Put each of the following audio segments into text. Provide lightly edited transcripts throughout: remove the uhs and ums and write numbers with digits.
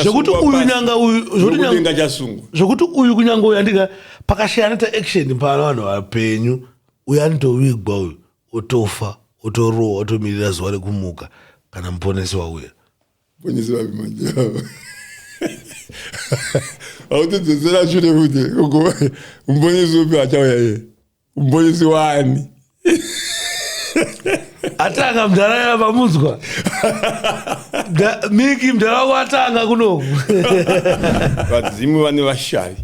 Zvokuti uyu nyanga uyu zvokuti uyu kunyanga uyu andika pakashayana ta action pana vanhu vapenyu uyu anotowigwa uyu otofa otorohwa otomirira zuva rekumuka kana muponesi wauya muponesi wavimanja autodzosera shure kuti muponesi upi achauya iye muponesi wani atanga mudhara vamunzwa miki mudhara wako atanga kunoku vadzimu vane vashavi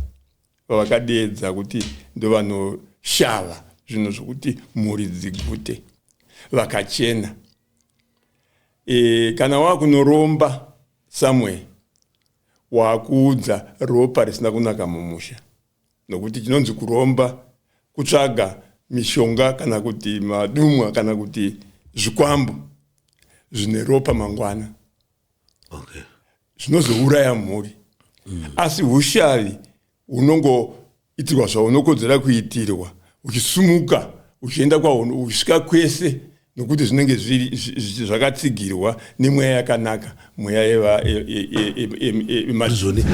vavakadeedza kuti ndo vanoshava zvinhu zvokuti mhuri dzigute vakachena. Kana wakunoromba somewhere wakuudza ropa risina kunaka mumusha, nokuti chinonzi kuromba kutsvaga mishonga kana kuti madumwa kana kuti zvikwambo zvine ropa mangwana. Okay. Zvinozouraya mhuri. Asi ushavi unongoitirwa zvaunokodzera kuitirwa, uchisumuka uchienda kwaunhu uchisvika kwese, nokuti zvinenge zvakatsigirwa nemweya yakanaka, mweya yemazoni.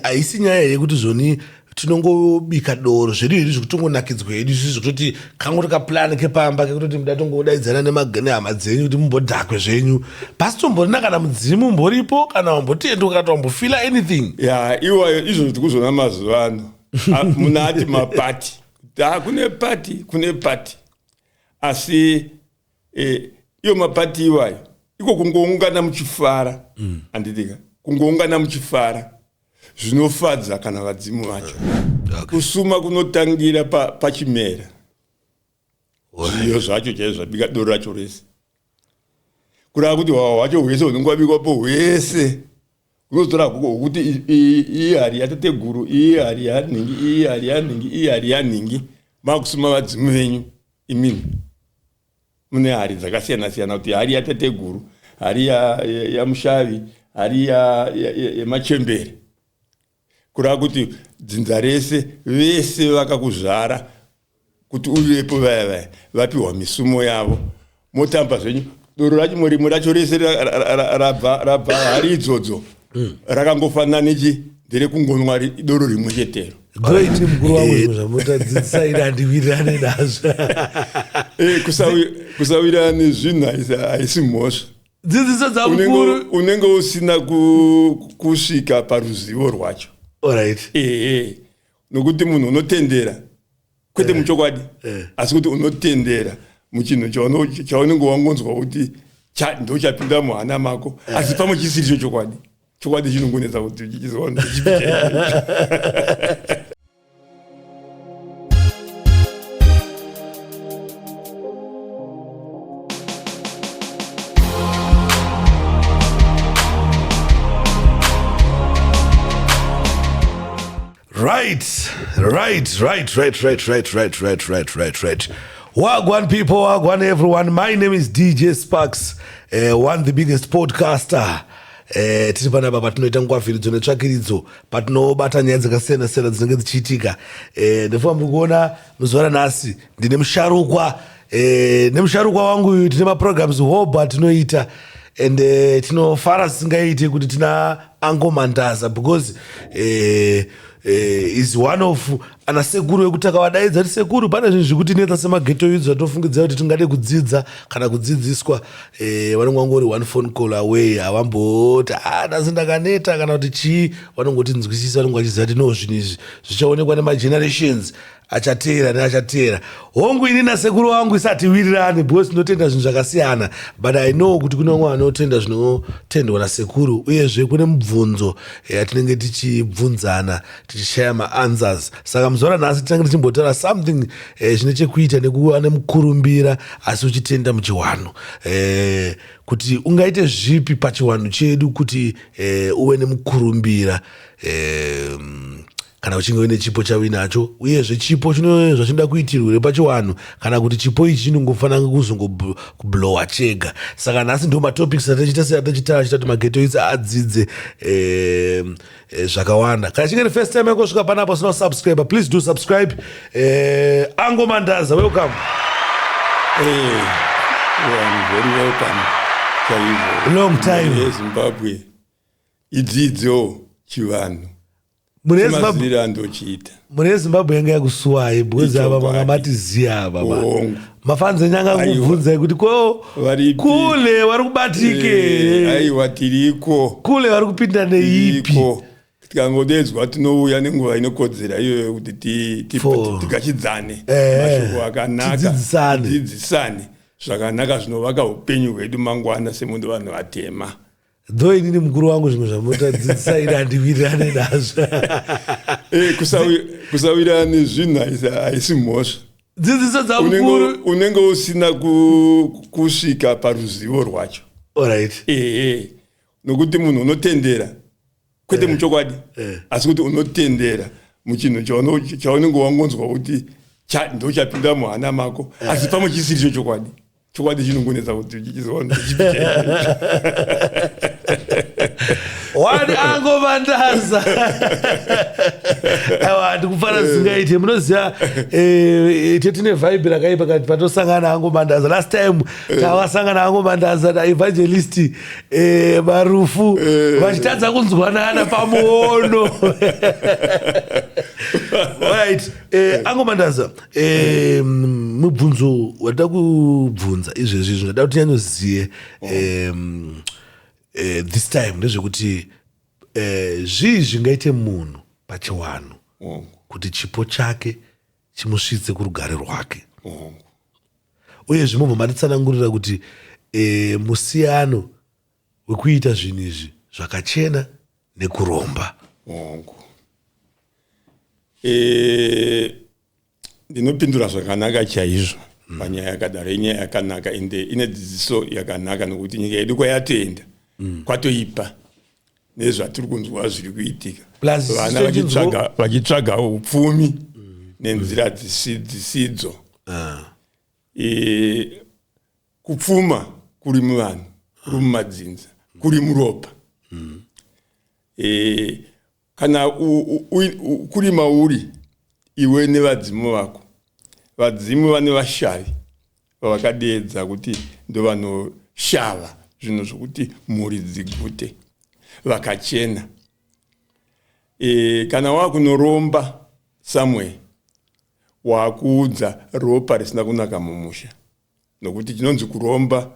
Haisi nyaya yekuti zoni tinongobika doro zvedu izvi zvekutongonakidzwa hedu izvi zvekutoti kangu takaplani kepamba kekutoti muda tongodaidzana nehama dzenyu kuti mumbodhakwe zvenyu, basi tombonina kana mudzimu mumboripo kana wambotenduka kana wambofila anything. Iwayo izvo tikuzona mazuva ano munati mapati kune pati asi iyo mapati iwayo iko kungoungana muchifara. Anditika kungoungana muchifara zvinofadza kana vadzimu vacho. Kusuma kunotangira pachimera zviyo zvacho chaizvo zvabika doro racho rese, kurava kuti hwawa hwacho hwese hunongwabikwapo hwese unozotora kuti iyi hari yatateguru, iyi hari yanhingi, iyi hari yanhingi, iyi hari yanhingi. Makusuma vadzimu venyu imini mune hari dzakasiyana siyana, kuti hari yatateguru, hari yamushavi, hari yemachembere. Kurava kuti dzinza rese vese vakakuzvara kuti uvepo vaya vapiwa misumo yavo, motamba zvenyu. Doro racho murimo racho rese rabva hari idzodzo rakangofanana nechi ndere kungonwa doro rimwe chetero. Great mkuru wangu zvamunotadzidzisa ine handiwirirane nazvo. Kusawirirana nezvinhu haisi mhosva. Dzidziso dzamukuru unenge usina kusvika paruzivo rwacho. Alright. Nokuti munhu unotendera kwete muchokwadi, asi kuti unotendera muchinhu chaunenge wangonzwa kuti ndo chapinda muhana mako, asi pamwe chisiri chokwadi. Chokwadi chinongonetsa kuti chichizoona Right. Wagwan people, wagwan everyone. My name is DJ Sparks, one the biggest podcaster. Tiri panapa patinoita ngwafiridzo netsvakiridzo patinobata nyaya dzakasiyana siyana dzinenge dzichiitika. Ndifuna muri kuona muzuva ranhasi ndine musharukwa nemusharukwa wangu uyu tine maprograms hoba tinoita and tinofara sisingaite kuti tina Angomandaza because is one of ana sekuru ekuti akavadaidza kuti sekuru pane zvinhu zvekuti neta semageto youths atofungidzira kuti tingade kudzidza kana kudzidziswa, vanongangori one phone call away, havamboti dasi ndakaneta kana kuti chii, vanongoti nzwisisa, vanonga vachiziva kuti no zvinhu izvi zvichaonekwa nemagenerations achateera neachateera. Hongu ini nasekuru wangu isati wirirani because tinotenda zvinhu zvakasiyana, but I know kuti kune vamwe vanotenda zvinotendwa nasekuru, uyezve kune mubvunzo yatinenge tichibvunzana tichishaya maanswers. Saka muzuva ranhasi tinenge tichimbotaura something zvine chekuita nekuva nemukurumbira asi uchitenda muchiwano, kuti ungaite zvipi pachiwano chedu kuti uve nemukurumbira kana uchinge uine chipo chauinacho, uyezve chipo zvachinoda kuitirwa pachiwanhu kana kuti chipo ichi chinongofanira kuzongoblowa chega. Saka nhasi ndo matopics atachitaura kuti mageto youths adzidze zvakawanda. Kana chinge first time yako kusvika panapo usina subscribe, please do subscribe. Angomandaza, welcome. You are very welcome. long time eZimbabwe idzidzo chivanhu mune Zimbabwe yanga yakusuwai because ava vanga matiziya baba mafanze nyanga kubvunza kuti ko kule vari kubatike aiwa tiriko kule vari kupinda neipi tikangodedzwa tinouya nenguva inokodzera iyoyo kuti tigachidzane mashoko akanaka tidzidzisane zvakanaka zvinovaka upenyu hwedu mangwana semundu vanhu vatema dho inini mukuru wangu zvimwe zvamunotadzidzisai handiwirirane nazvo kusawirirana nezvinhu haisi mhosva dzidziso dzamukuru unenge usina kusvika paruzivo rwacho alright nokuti munhu unotendera kwete muchokwadi asi kuti unotendera muchinhu chaunenge wangonzwa kuti ndochapinda muhana mako asi pamwe chisiri chokwadi chokwadi chinongonetsa kuti chichizoona wani Angomandaza awa ndikufana zingaite munoziva tetine vibe rakaipa kati patosangana Angomandaza last time tawasangana Angomandaza naevangelist Marufu vachitadza kunzwanana pamuono right Angomandaza mubvunzo wada kubvunza izvezvi zvinoda kuti nyanyoziye this time ndezvekuti zvii zvingaite munhu pachiwanhu kuti chipo chake chimusvitse kurugare rwake uye zvimobva matitsanangurira kuti musiyano wekuita zvinhu izvi zvakachena nekuromba ndinopindura zvakanaka chaizvo panyaya yakadaro inyaya yakanaka ende ine dzidziso yakanaka nokuti nyika yedu kwayatoenda kwatoipa nezvatiri kunzwa zviri kuitika vana vachitsvaga upfumi nenzira dzisidzo kupfuma kuri muvanhu kuri mumadzinza kuri muropa kana kuri mauri iwe nevadzimu vako vadzimu vane vashavi vavakadeedza kuti ndo vanoshava zvinhu zvokuti mhuri dzigute vakachena kana wakunoromba somewhere wakuudza ropa risina kunaka mumusha nokuti chinonzi kuromba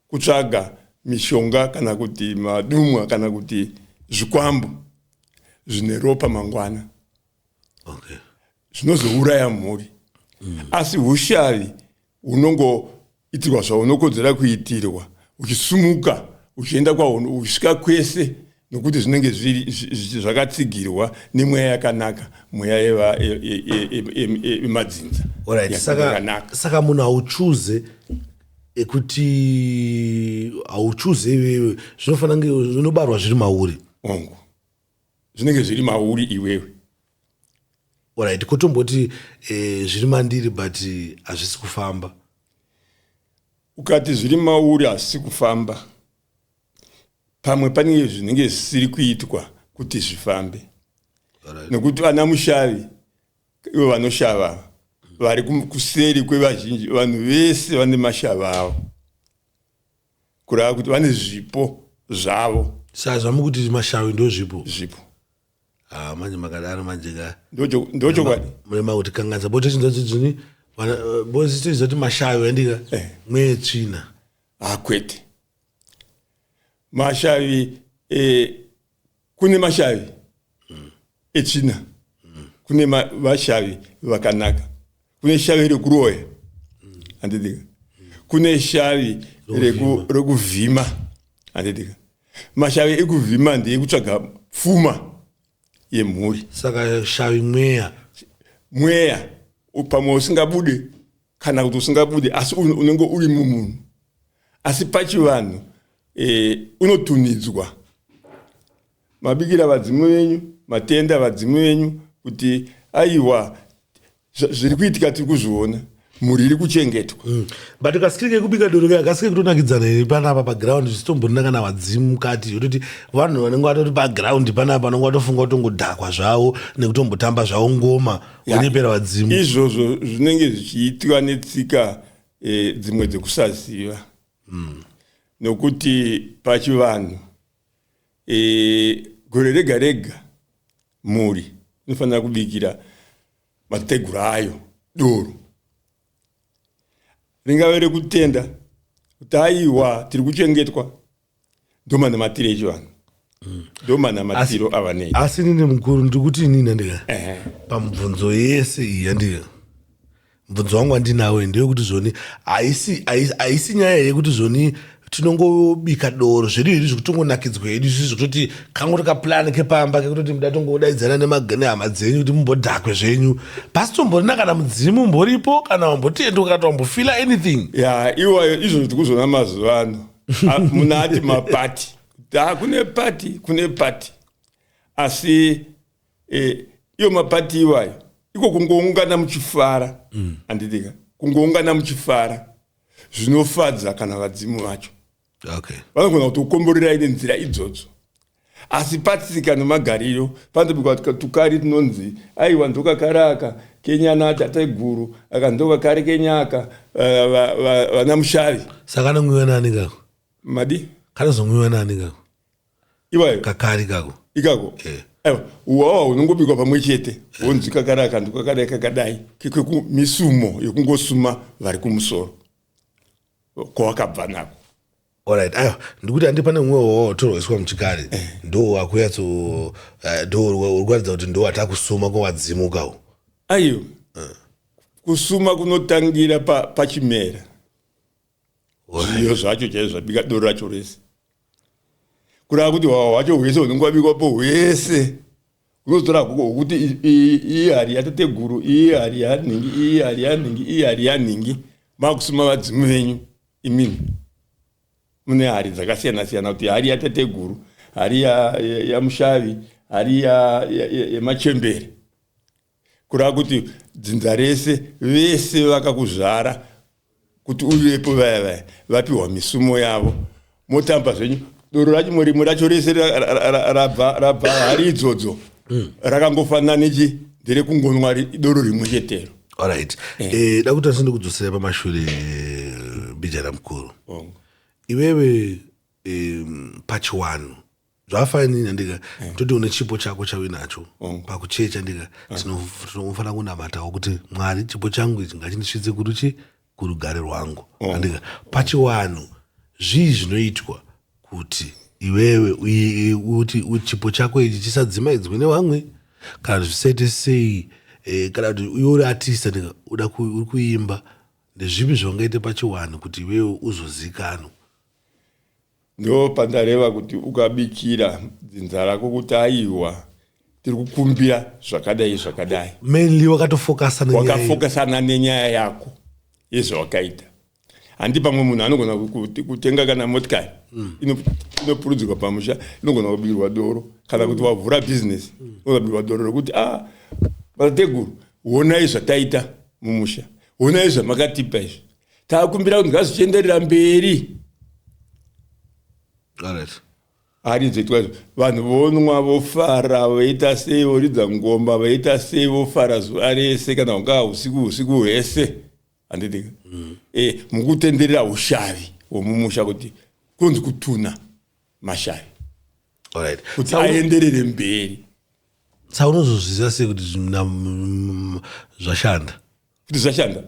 kutsvaga mishonga kana kuti madumwa kana kuti zvikwambo zvine ropa mangwana zvinozouraya mhuri asi ushavi unongoitirwa zvaunokodzera kuitirwa uchisumuka uchienda kwaunhu uchisvika kwese nokuti zvinenge zvakatsigirwa nemweya yakanaka mweya yemadzinza saka munhu hauchuze ekuti hauchuze iwewe zvinofana kunge zvinobarwa zviri mauri zvinenge zviri mauri iwewe alright kotomboti zviri mandiri but hazvisi kufamba ukati zviri mauri hazvisi kufamba pamwe panenge zvinenge zvisiri kuitwa kuti zvifambe nokuti vana mushavi ivo vanoshava vari kuseri kwevazhinji vanhu vese vane mashava avo kureva kuti vane zvipo zvavo sazvamukuti mashavi ndo zvipo manje makadaro manjeka ndochokwadi murema kuti kanganza botechinzazvini bositoiza kuti mashavi andika mwetsvina kwete mashavi kune mashavi etsvina kune vashavi vakanaka kune shavi rekuroya handidika kune shavi rekuvhima handidika mashavi ekuvhima ndeyekutsvaga pfuma yemhuri saka shavi mweya pamwe usingabude kana kuti usingabude asi unenge uri mumunhu asi pachivanhu unotunidzwa mabikira vadzimu venyu matenda vadzimu venyu kuti aiwa zviri kuitika tiri kuzviona mhuri iri kuchengetwa but kasikirike kubika doro kasike kutonakidzana panapa paground zvisitombonaka na vadzimu mukati yototi vanhu vanenge vatoti paground panapa vanenge vatofunga kutongodhakwa zvavo nekutombotamba zvavo ngoma vanepera vadzimu izvozvo zvinenge zvichiitwa netsika dzimwe dzekusaziva nokuti pachivanhu gore rega rega muri inofanira kubikira mategura ayo doro ringave rekutenda kuti aiwa tiri kuchengetwa ndomana matiro echivanhu ndomana matiro avanei. Asi nini mukuru ndikuti inini andika pamubvunzo yese iyi andika mubvunzo wangu andinawo ndeyekuti zvoni haisi nyaya yekuti zvoni tinongobika doro zvedu izvi zvikutongonakidzwa hedu izvi zvekutoti kangoti kapulani kepamba kekutoti muda tongodaidzana nehama dzenyu kuti mumbodhakwe zvenyu basi tomborina kana mudzimu mboripo kana wambotiendoka kana wambofila anything iwayo izvo zvitikuzona mazuva ano muna ati mapati kune pati asi iyo mapati iwayo iko kungoungana muchifara handitika kungoungana muchifara zvinofadza kana vadzimu vacho vanogona kuti ukomborera ine nzira idzodzo asi patsika nemagariro panotobikwa tukari tunonzi aiwa ndokakaraka kenyana tateguru akandoka kari kenyaka vana mushavi saka nomwiwa nani kako madi kanozomwiwa nani kako iwayo kakari kako ikako aiwa uwawa unongobikwa pamwe chete wonzi kakaraka ndokakadai kakadai misumo yekungosuma vari kumusoro kwawakabva nako. Alright, ayo ndikuti andi pane umwe watorwaiswa muchikare ndo wakuyatso ndo urikuratidza kuti ndo watakusuma kwawadzimukawo ayo kusuma kunotangira pachimera zviyo zvacho chaizvo zvabika doro racho rese kurava kuti wawa wacho hwese hunongwabikwapo hwese unozotora kuti iyi hari yatateguru iyi hari yanhingi iyi hari yanhingi iyi hari yanhingi makusuma vadzimu venyu imini mune hari dzakasiyana-siyana kuti hari yatateguru hari yamushavi hari yemachembere kurava kuti dzinza rese vese vakakuzvara kuti uvepo vaya vapiwa misumo yavo motamba zvenyu doro racho murimo racho rese rabva hari idzodzo rakangofanana nechi nderekungonwa doro rimwe chetero. Alright, da kuti asinde kudzosera pamashure bijana mukuru iwewe pachiwanu zvafanini andika toti une chipo chako chauinacho pakuchecha ndika tinofanira kunamatawo kuti Mwari chipo changu ichi ngachindisvitse kuruchi kurugare rwangu andika pachiwanu zvii zvinoitwa kuti iwewe uti chipo chako ichi chisadzimaidzwe nevamwe kana zvisaite sei kana kuti uyo uri artist ndika uri kuimba ndezvipi zvaungaite pachiwanu kuti iwewe uzozikanwa. Ndo pandareva kuti ukabikira dzinza rako kuti aiwa tiri kukumbira zvakadai mainly wakafokasana nenyaya yako yezvawakaita. Handi pamwe munhu anogona kutenga kana motikari inopurudzirwa pamusha inogona kubikirwa doro kana kuti wavhura business inogona kubikirwa doro rokuti matateguru honai zvataita mumusha honai zvamakatipa izvi taakumbira kuti ngazvichenderera mberi. Hari dzoitwa vanhu vonwa vofara voita sei voridza ngoma voita sei vofara zuva rese kana ungaa usiku hwese handitika mukutenderera ushavi hwomumusha kuti kunzi kutuna mashavi kuti aenderere mberi. Saunozozvizisa sei kuti zvashanda kuti zvashanda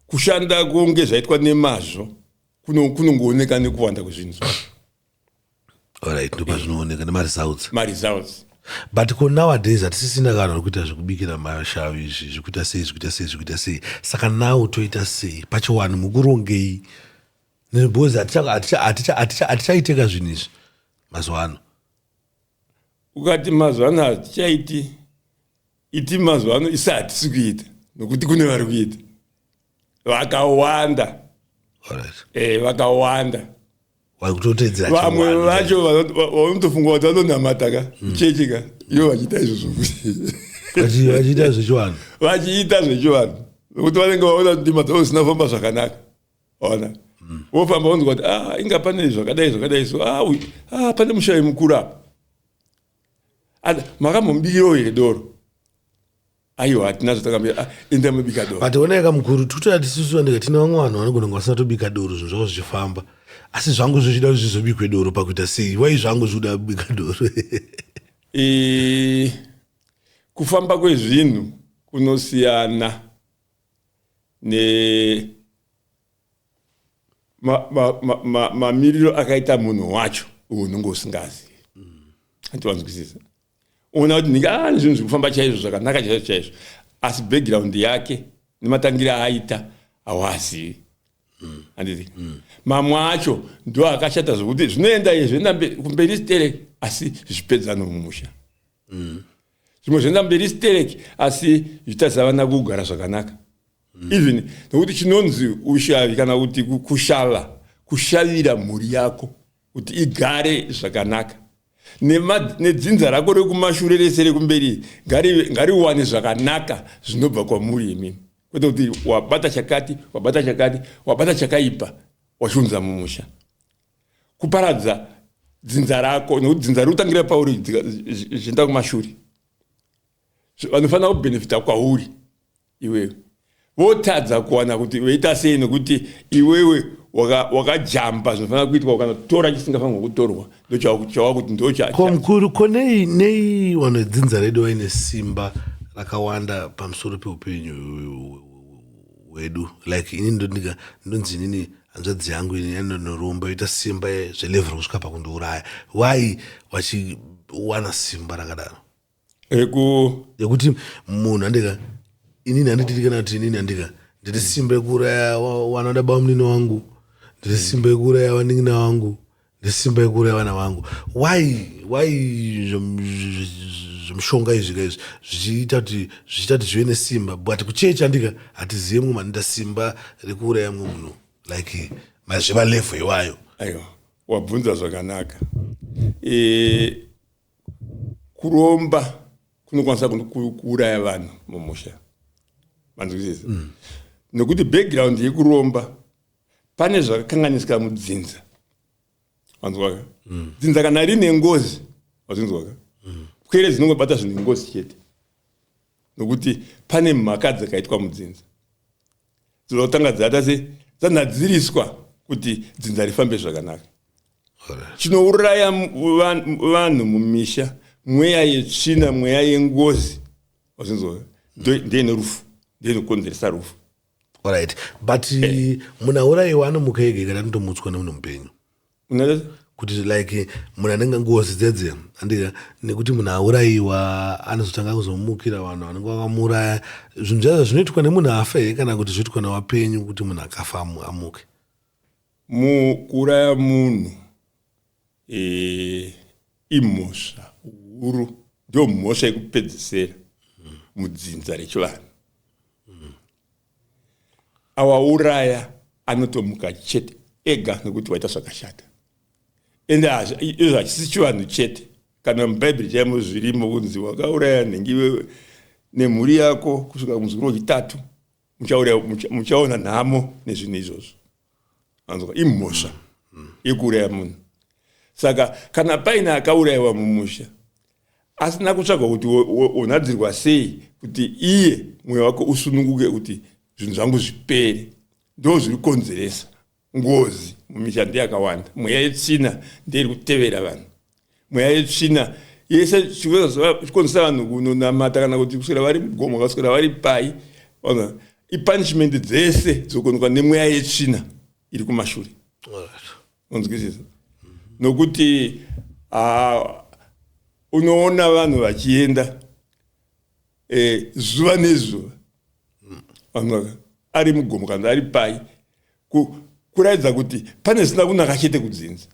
kushanda konge zvaitwa nemazvo kunongooneka nekuwanda kwezvinhu zvacho. Alright, ndo pazvinooneka nemaresults but ko nowadays hatisisina kana rokuita zvekubikira mashavi izvi zvikuita sei saka nawo toita sei pachiwanu mukurongei nebhozi hatichaiteka zvinhu izvi mazuva ano. Ukati mazuva ano hatichaiti mazuva ano isi hatisi kuita nokuti kune vari kuita vakawanda. Vakawanda vamwe vacho vanotofunga kuti vanonamataka chechika ivo vachiita izvozvo vachiita zvechivanhu nokuti vanenge vaona kuti ndima dzavo zvisina famba zvakanaka ona vofamba vonzwa kuti inga pane zvakadai so pane mushavi mukuru apa makambomubikirawo here doro aiwa hatinazo takambira enda mubika doro but oneka mukuru tutati susu andika tina vamwe vanhu vanogona kunge vasina tobika doro zvinhu zvavo zvichifamba asi zvangu zvichida kuti zvizobikwe doro pakuita sei wai zvangu zvikuda kubika doro kufamba kwezvinhu kunosiyana mamiriro akaita munhu wacho unonge usingazivi atiwanzwisisa una kuti ndinga zvinhu zvekufamba chaizvo zvakanaka chaizvo asi background yake nematangiro aaita hawazivi handiti mamwe acho ndo akashata zvokuti zvinoenda zvoenda kumberi stereki asi zvichipedza nomumusha zvimwe zvoenda mberi stereki asi zvichitadzisa vana kugara zvakanaka even nokuti chinonzi ushavi kana kuti kushavira mhuri yako kuti igare zvakanaka nedzinza rako rekumashure rese rekumberi ngariwane zvakanaka zvinobva kwamuri imimi kwete kuti wabata chakati wabata chakaipa wachiunza mumusha kuparadza dzinza rako nokuti dzinza rikutangira pauri zvichienda kumashure vanofanira kubenefita kwauri iwewe votadza kuwana kuti veita sei nokuti iwewe wakajamba zvinofanira kuitwa ukanotora chisingafanirwa kutorwa ndochava kuti ndokomukuru ko nei vanodzinza redu vaine simba rakawanda pamusoro peupenyu hwedu like ini ndonzi inini hanzvadzi yangu ini anonoromba yoita simba zvelevhero kusvika pakundiuraya wai vachiwana simba rakadaro yekuti munhu andika inini handititi kana kuti inini handika ndiri simba yekuuraya wanoda baba munini wangu ndiri simba yekuuraya vanin'ina wangu ndiri simba yekuuraya vana vangu wai zvemishonga izvi kaizvi zvichiita kuti zvive nesimba but kuchechi andika hatizive mumwe manoita simba rekuuraya mumwe munhu like mazviva levho iwayo aiwa wabvunza zvakanaka kuromba kunokwanisa kuuraya vanhu mumusha manzwisisa nokuti background yekuromba pane zvakakanganisika mudzinza wanzwaka dzinza kana rine ngozi wazvinzwaka pwere dzinongobata zvinhu ngozi chete nokuti pane mhaka dzakaitwa mudzinza dzinotanga dzata se dzanadziriswa kuti dzinza rifambe zvakanaka chinouraya vanhu mumisha mweya yetsvina mweya yengozi wazvinzwaka ndene rufu ndinokonzeresa rufu alright but munaurayiwa anomuka ega kana anotomutswa nemunhu mupenyu kuti like munhu anenge ngozi dzedze andika nekuti munhu aurayiwa anozotanga kuzomukira vanhu vanenge vakamuraya zvinhu zvazvo zvinoitwa nemunhu afa here kana kuti zvoitwa newapenyu kuti munhu akafa amuke mukuraya munhu imhosva huru ndio mhosva yekupedzisira mudzinza rechivanhu awauraya anotomuka chete ega nekuti waita zvakashata ende izvo hachisi chivanhu chete kana mubhaibheri chaimo zvirimo kunzi wakauraya nhengi nemhuri yako kusvika kumuzukuru wechitatu muchaona nhamo nezvinhu izvozvo anzwa imhosva yekuuraya munhu saka kana paine akaurayiwa mumusha asina kutsvagwa kuti onadzirwa sei kuti iye mwoyo wako usununguke kuti zvinhu zvangu zvipere ndo zviri kukonzeresa ngozi mumisha ndeyakawanda mweya yetsvina ndeyiri kutevera vanhu mweya yetsvina yese chikonzeresa vanhu kunonamata kana kuti kuswera vari mugomo kaswera vari pai ipunishment dzese dzokonzwa nemweya yetsvina iri kumashure unzwisisa nokuti unoona vanhu vachienda zuva nezuva ari mugomo kana ari pai kuratidza kuti pane zvisina kunaka chete kudzinza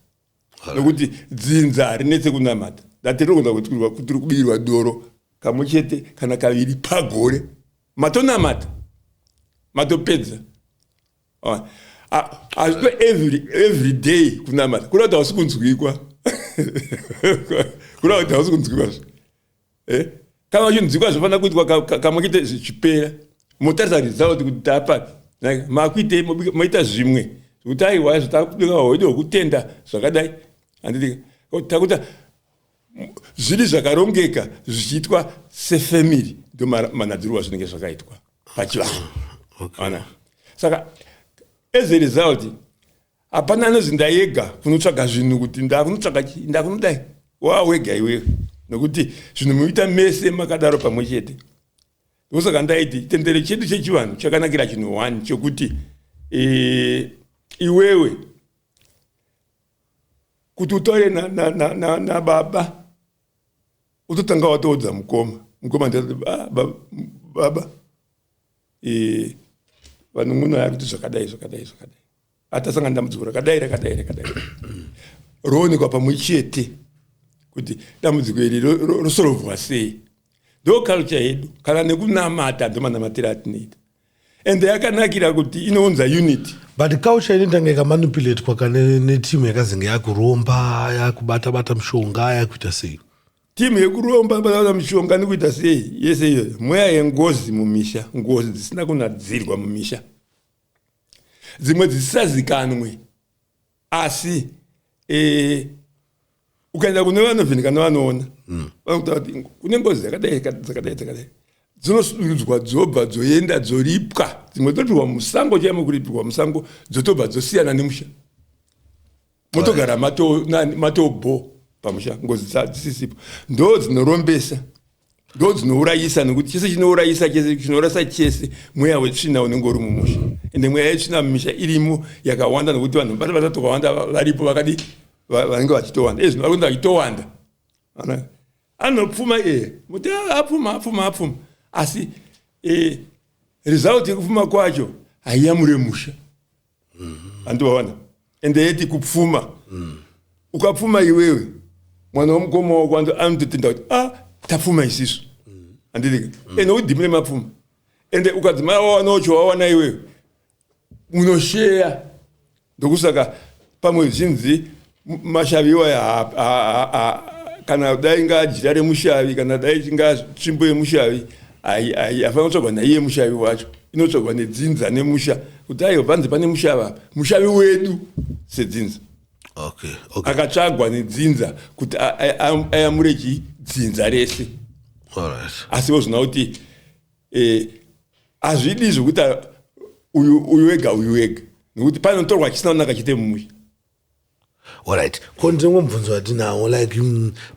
nokuti dzinza harinetse kunamata datirogona kuti tiri kubirwa doro kamwe chete kana kaviri pagore matonamata matopedza hazvito every day kunamata kurati hausi kunzwikwa kurati hausi kunzwikwa kana uchinzwikwa zvofanira kuitwa kamwe chete zvichipera motarisa result kuti tapapi makuitei moita zvimwe zvokuti aiwa zvotakubika hwede hwekutenda zvakadai handiti takuta zviri zvakarongeka zvichiitwa sefamily ndo manadziro azvinenge zvakaitwa pachivanhu. Ona saka as a result hapana anozi ndayega kunotsvaga zvinhu kuti ndakunotsvaga chi ndakunodai wawega iwewe nokuti zvinhu muita mese makadaro pamwe chete. Ndosaka ndaiti chitendero chedu chechivanhu chakanakira chinhu 1 chokuti iwewe kuti utaure na baba utotanga watoudza mukoma ndati baba vanhu muno ari kuti zvakadai atasangana dambudziko rakadai roonekwa pamwe chete kuti dambudziko iri rosorovhwa sei. Ndo culture yedu kana nekunamata ndo manamatira atinoita ende yakanakira kuti inounza unity. But culture inotanga ikamanipulatewa kana netimu yakazenge yakuromba yakubata mushonga yakuita sei. Timu yekuromba bata mushonga nikuita sei yese iyo mweya yengozi mumisha, ngozi dzisina kunadzirwa mumisha, dzimwe dzisisazikanwe asi ukaenda kune vanovhinika nevanoona vanokuta kuti kune ngozi dzakadai dzinosudurudza dzobva dzoenda dzoripwa, dzimwe dzotorwa musango chaimo kuripirwa musango dzotobva dzosiyana nemusha motogara matobho pamusha, ngozi dzisisipo ndo dzinorombesa ndo dzinourayisa nekuti chese chinourayisa chese chinorasa chese mweya wetsvina unenge uri mumusha ende mweya yetsvina mumisha irimo yakawanda nekuti vanhu bata tokawanda varipo vakadi vanenge vachitowanda zvino vari kuenda vachitowanda anopfuma muti apfuma asi result yekupfuma kwacho haiyamure musha andoona ende yeti kupfuma ukapfuma iwewe mwana womukoma wako anototenda kuti tapfuma isisu andidike ende udhimire mapfuma ende ukadzimaya wawanacho wawana iwewe unosheya ndokusaka pamwe zhinji mashavi iwaya kana dai ngajira remushavi kana dai chingatsvimbo yemushavi afana kutsvagwa naiye mushavi wacho, inotsvagwa nedzinza nemusha kuti aiyo panze pane mushavi wedu sedzinza. Okay. Akatsvagwa nedzinza kuti ayamure dzinza rese. Asiwo zvina kuti hazvidi zvokuti uyu wega nekuti panotorwa chisina kunaka chite mumusha. Alright. Kondingo mubvunzo watinawo like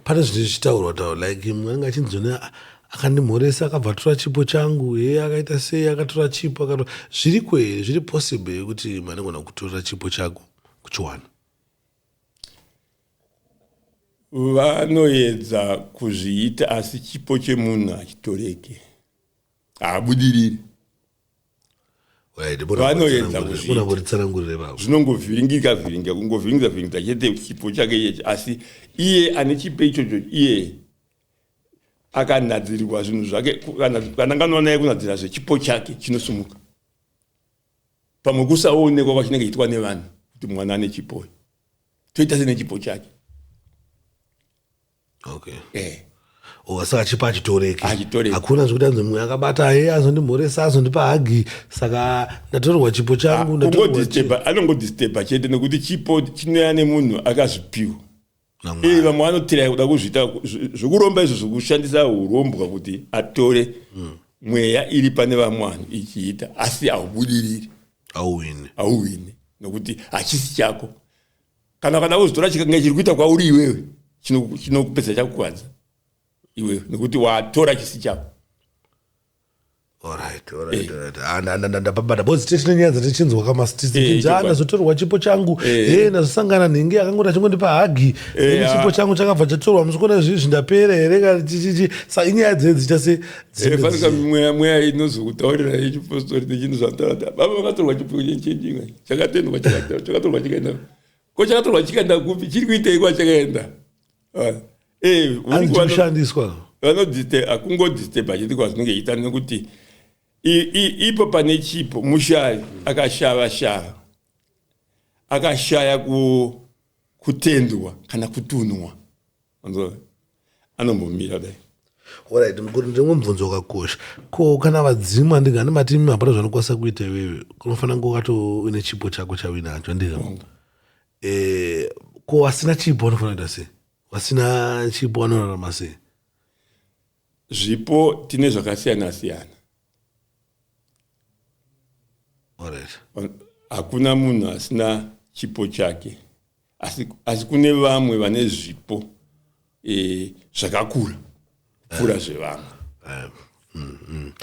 pane zvinhu zvichitaurwa like mwanenge achinzona akandimhoresa akabva tora chipo changu akaita sei akatora chipo zviri kwere zviri possible kuti manengona kutora chipo chako kuchiwana. Vanoedza kuzviita asi chipo chemunhu hachitoreke haabudiriri. Vanoedza kuzviita zvinongovhiringika kungovhiringisa chete chipo chake ichi asi iye ane chipo ichocho iye akanadzirirwa zvinhu zvake kana nganoona naye kunadzira zvechipo chake chinosumuka pamwe kusaonekwa kwachinenge chiitwa nevanhu kuti mwana ane chipo toita sene chipo chake. Okay. Saka chipo hachitoreki. Hakuna zvokuti anzi mumwe akabata azondimhoresa azondipa hagi saka ndatorerwa chipo changu. Anongodisturba chete nekuti chipo chinoya nemunhu akazvipiwa. Vamwe vanotira kuda kuzviita zvokuromba izvo zvokushandisa urombwa kuti atore mweya iri pane vamwe vanhu ichiita asi haubudiriri. Hauwini nokuti hachisi chako. Kana kuzotora chikanga chiri kuita kwauri iwewe chinokupedza chakukwadza iwewe nekuti watora chisi chako. Alright. Ndapabata bozi tichinenyadza tichinzwa kamasitizinjana zotorwa chipo changu nazosangana nenge akangoti achingondipa hagi chipo changu chakabva chatorwa musokona zvizvi ndapera here saka inyaya dzenzi chase fanika mweya inozokutaurira yechipostori nechinhu zvanotaura baba vakatorwa chipo chenjinga chakatendwa chakatorwa chikaenda ko chakatorwa chikaenda kupi chiri kuitei kwachakaenda kushandiswa akungodisturba chete kwazvinenge iita nekuti ipo pane chipo mushavi akashaya kutendwa kana kutunwa anombomira dai. Alright, ndimwe mubvunzo wakakosha ko kana vadzimu andingani matimi hapana zvanokwanisa kuita iwewe kunofanira kunge wakatone chipo chako chawinacho ndika ko wasina chipo wanofanira kuita sei? Wasina chipo wanorarama sei? zvipo tine zvakasiyana siyana. Alright. Hakuna munhu asina chipo chake, asi kune vamwe vane zvipo zvakakura kupfuura zvevamwe.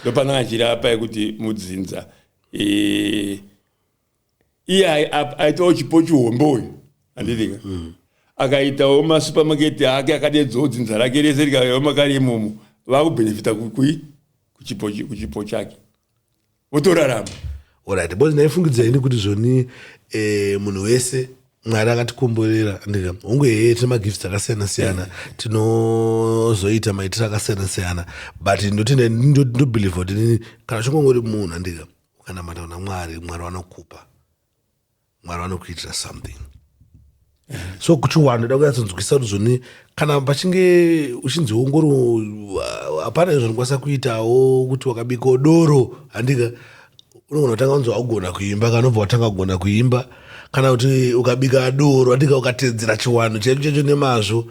Ndopana achirapa yekuti Mudzinza iye aitawo chipo chihombe uyu handidika, akaitawo masupamaketi ake akadedzawo dzinza rake rese rikaiwa makari imomo, vakubhenefita kuchipo chake votorarama. Alright, bozi ndaifungidzai kuti zvoni munhu wese Mwari akatikomborera ndika unge tine magifts akasiyana siyana, tinozoita maitiro akasiyana siyana, but ndobelieve kuti kana chingongori munhu andika ukanamata kuna Mwari vanokupa, Mwari vanokuitira something. So kuchiwanda ndoda kunyatsonzwisisa kuti zvoni kana pachinge uchinzi ongoro hapana zvinokwanisa kuitawo kuti wakabikawo doro handika unogona kutanga kunzi wagona kuimba kana ubva watanga kugona kuimba, kana kuti ukabika doro andika ukatedzera chiwano checho nemazvo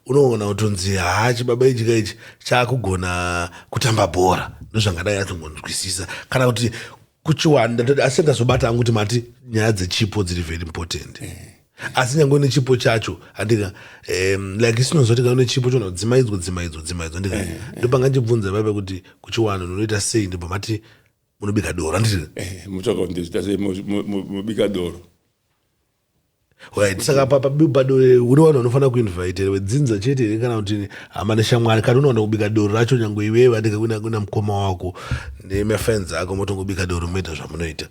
unogona kutonzi chibaba ichi chakugona kutamba bhora, ndozvangadai atongonzwisisa. Kana kuti kuchiwanda asi ndazobata angu kuti mati nyaya dzechipo dziri very important. Asi nyange nechipo chacho andika like isinozoti kana nechipo chona dzimaidzwa ndika ndopanga ndibvunza baba kuti kuchiwanda unoita sei, ndipo mati munobika doro anditi mutoka ndizita sei mubika doro. Right, saka padoro uri vanhu vanofanira kuinvite wedzinza chete kana kuti hama neshamwari kana unowana kubika doro racho nyange iwewe andika kuna mukoma wako nemafriends ako motongobika doro moita zvamunoita.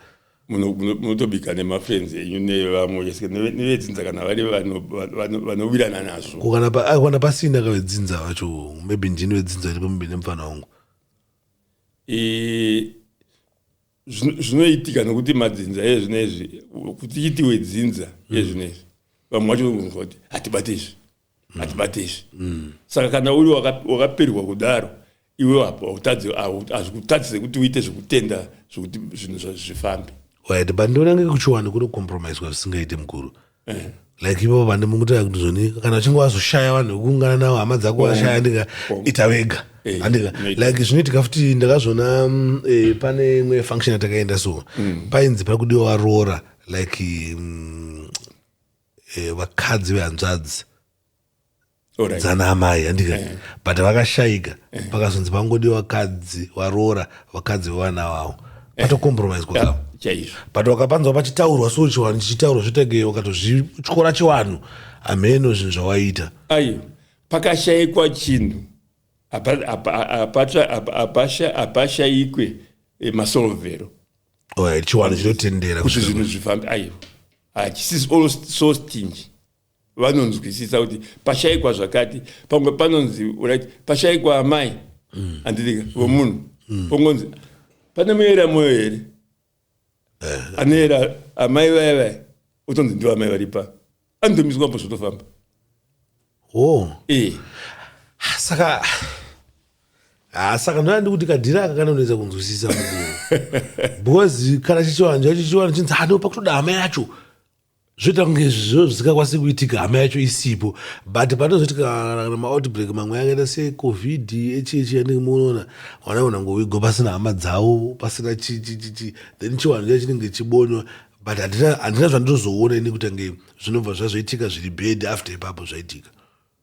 Munotobika nemafriends enyu nevamwe nevedzinza kana vari vanowirirana nazvo. Kana pasina kavedzinza vacho maybe ndini wedzinza iripo mumbi nemufana wangu. Zvinoitika nokuti madzinza ezvinezvi kuti iti wedzinza ezvinezvi vamwe vacho kunzwa kuti hatibate izvi. Saka kana uri wakaperwa kudaro iwe hazvikutadzise kuti uite zvekutenda zvokuti zvinhu zvifambe. Right, but ndona ngekuchiwana kuno compromise zvisingaite mukuru. Like ipo pande mungutaya kuti zvoni kana uchinge wazoshaya vanhu vekuungana navo hama dzako washaya ndika ita wega andika like zvinoitika futi ndakazvona pane imwe function yatakaenda so painzi pari kudiwa roora like vakadzi vehanzvadzi dzana amai andika but vakashayika pakazonzi pangodiwa vakadzi varoora vakadzi vevana vavo patocompromise kwakavo but wakapanzwa pachitaurwa so chiwanhu chichitaurwa zvotege wakatozvityora chiwanhu hameno zvinhu zvawaita aiyo pakashayikwa chinhu hapashayikwe masolvero chiwanhu chinotendera kuti zvinhu zvifambe. aiyo hachisi all so stingy, vanonzwisisa kuti pashayikwa zvakati, pamwe panonzi right pashayikwa amai handidika vomunhu pongonzi pane muyera moyo here anoera amai vaya utonzi ndivo amai varipa anotomiswa po zvotofamba. Saka ndandi kuti kadhira akakana unoita kunzwisisa because kana chichiwanhu chinzi pakutoda hama yacho zvoita kunge zvo zvisingakwanisi kuitika hama yacho isipo, but panozotika kana maoutbreak mamwe akaita secovid echichi yanenge munoona wanaona ngowigo pasina hama dzavo pasina then chiwanhu chacho chinenge chibonywa, but handina zvandinozoona ini kuti ange zvinobva zvazoitika zviri bad after ipapo zvaitika.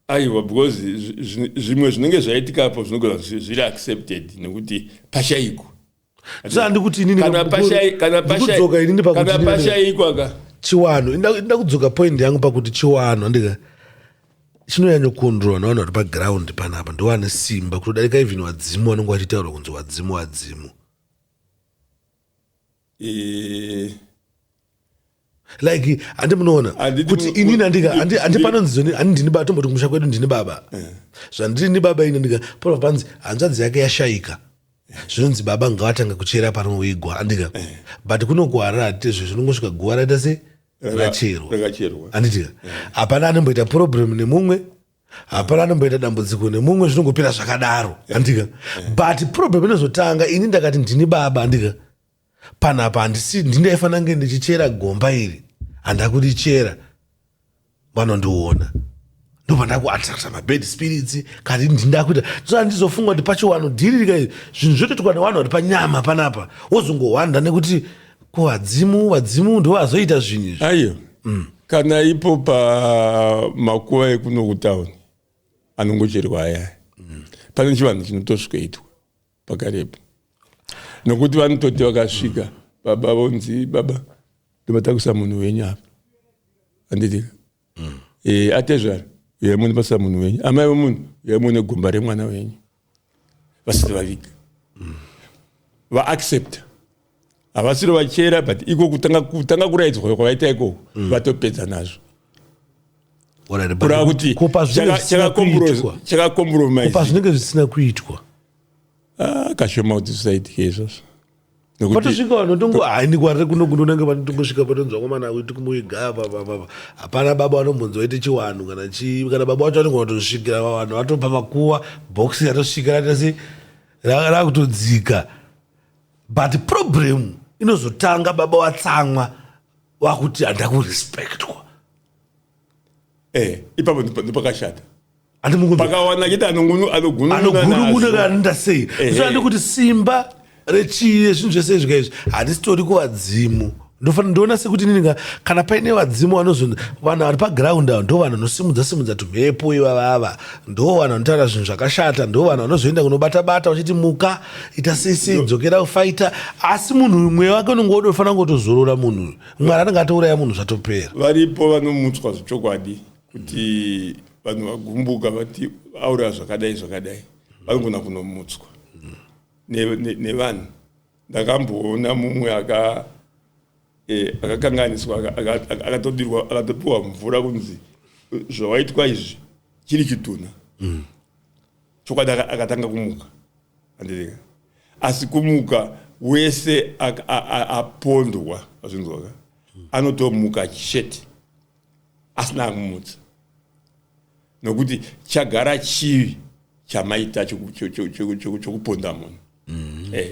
Aiwa, because zvimwe zvinenge zvaitika apo zvinogona zviri accepted nekuti pashayikwa. Zvandi kuti inini kana pashayikwa ka chiwanhu inda kudzoka point yangu pakuti chiwanhu andika chinonyanya kukondrwa navanhu vari paground panapa ndowane simba kutodarika even wadzimu vanenge vachitaurwa kunzi wadzimu. Like handi munoona kuti inini handi panonzi handini baba tomboti kumusha kwedu ndini baba zvandini baba ini ndika pano panzi hanzvadzi yake yashayika zvinonzi baba ngavatanga kuchera pano weigwa andika but kunokuharira hatitezvo zvinongosvika guva raita se rakacherwa anditika hapana anomboita problem nemumwe, hapana anomboita dambudziko nemumwe, zvinongopera zvakadaro andika but problem inozotanga ini ndakati ndini baba andika panapa handisi ndindaifana nge ndichichera gomba iri handakurichera vanondiona ndopanda kuattracta mabad spirits kati ndindakuita toa ndizofunga kuti pachiwano dhiririka izvi zvinhu zvotoitwa nevanhu vari panyama panapa wozongohwanda nekuti ko vadzimu ndo vazoita zvinhu izvi aiyo kana ipo pamakuva ekuno kutauni anongocherwa aya pane chivanhu chinotosvikaitwa pakarepo nokuti vanototi vakasvika baba vonzi baba ndobatakusa munhu wenyu apa anditika atezvara uyai muone basa munhu wenyu amai vomunhu uyai muone gomba remwana wenyu vasati vaviga vaaccepta havasiri vachera but iko kutanga kuraidzwa kwavaita ikoko vatopedza nazvo kurava kuti chakakompromise zvinenge zvisina kuitwa kashoma kuti zvisaitike izvozvo patosvika vanotongo haindikwarire kunenge vanotongosvika patonzwa kwamana witi kumuiga hapana baba vanombonzoite chiwanhu kana baba vacho vanenge vatosvikira vanhu vatopa makuva bhokisi ratosvika ratasi rakutodzika but problem inozotanga baba watsamwa wakuti handa kurespectwa ipapo ndipakashata pakawana chiti anogununana ndasei zvoandi kuti simba rechii zvinhu zvese zvika izvi handisitori kuvadzimu ndoona sekuti nininga kana paine vadzimu vanhu vari pagiraundi avo ndo vanhu vanosimudza tumhepo ivavava ndo vanhu vanotaura zvinhu zvakashata ndo vanhu vanozoenda kunobata vachiti muka ita sei dzokera kufaita asi munhu umwe wake unenge wodofanira kutozorora munhu uyu mwari anenge atouraya munhu zvatopera varipo vanomutswa zvechokwadi kuti vanhu vagumbuka vati aura zvakadai vanogona kunomutswa nevanhu ndakamboona mumwe akakanganiswa akatopiwa mvura kunzi zvawaitwa izvi chiri chituna chokwadi akatanga kumuka andika asi kumuka wese apondwa azvinzwaka anotomuka chete asina kumutsa nokuti chagara chivi chamaita chokuponda munhu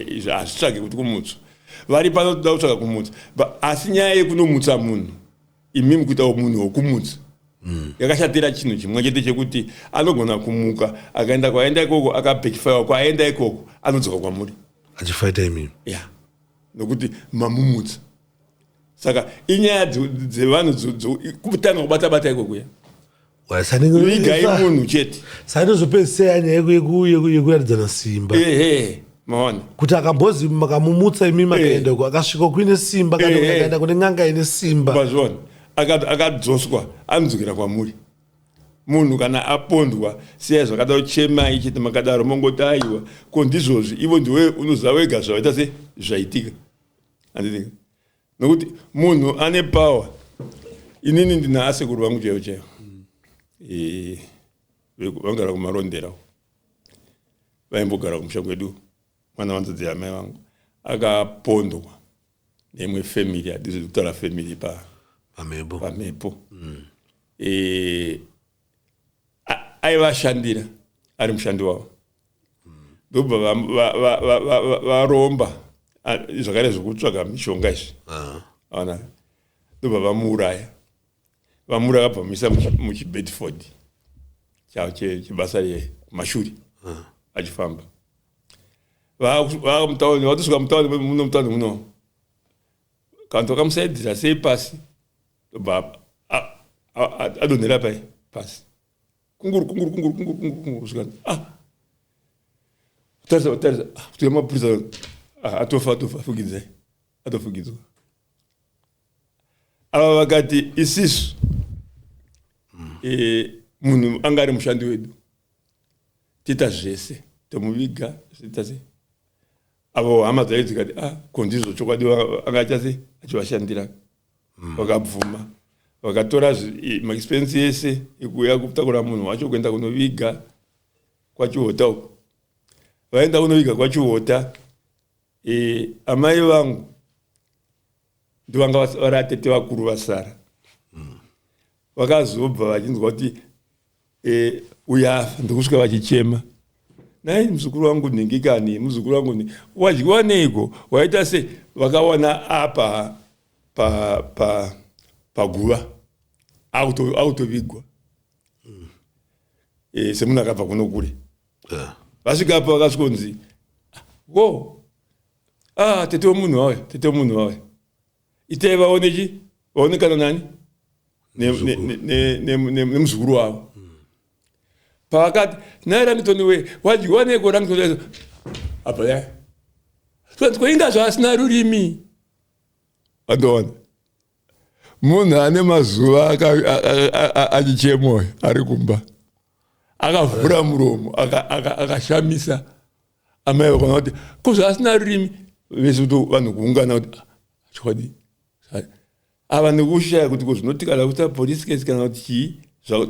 izvi hazvitsvake kuti kumutswa vari panotoda kutsvaka kumutsa asi nyaya yekunomutsa munhu imimi kuitawo munhu wokumutsa yakashatira chinhu chimwe chete chekuti anogona kumuka akaenda kwaenda ikoko akabhekifaiwa kwaenda ikoko anodzoka kwamuri achifaita imimi nokuti mamumutsa saka inyaya dzevanhu kutanga kubata ikokuya vigai munhu chete sainozopedzisei nyaya yekuratidzana simba maona kuti akambozi makamumutsa imimi akaenda akasvika kuine simba kana akaenda kune n'anga ine simba bazvona akadzoswa anodzokera kwamuri munhu kana apondwa siyai zvakadaro chemai chete makadaro mongoti aiwa ko ndizvozvi ivo ndiwe unoziva wega zvavaita se zvaitika anditika nokuti munhu ane power inini ndina asekuru vangu chaivo vangara kumarondera vaimbogara kumushango edu mwana wanzodzi yamai vangu akapondwa neimwe family hadizi kutaura family pamhepo aivashandira ari mushandi wavo ndobva varomba zvakare zvokutsvaga mishonga izvi ona ndobva vamuuraya vamuraya muchibedford chavo chebasa remashuri achifamba vaamutauni vatosvika mutauni muno mutauni muno kanto kamusaidzira sei pasi ndobva adonhera pasi kunguru svika tarisa kutora mapurisa atofa fugidzai atofugidzwa ava vakati isisu munhu anga ari mushandi wedu tiita zvese tomuviga zviita sei avo hama dzaidzo zikati kondizvo chokwadi anga achivashandira vakabvuma vakatora maexpensi ese ekuuya kutakura munhu wacho kuenda kunoviga kwachihota uko vaenda kunoviga kwachihota amai vangu ndovanga vari atete vakuru vasara vakazobva vachinzwa kuti uyafa ndokusvika vachichema nai muzukuru wangu nhingikani muzukuru wangu wadyiwa neiko waita se vakawana apa paguva autovigwa semuna akabva kuno kure vasvika pa vakasvikonzi tete womunhu wauya itai vaonechi vaonekana nani nemuzukuru wavo pavakati naye Langtoniwe wadyiwa neko Langtoni apa koinga zvaasina rurimi andoona munhu ane mazuva achichemoyo ari kumba akavhura muromo akashamisa amai vakona kuti kozvaasina rurimi vese kuti vanhu kuungana kuti chodi ava nekushaya kuti kozvinotikana kuita police case kana kuti chii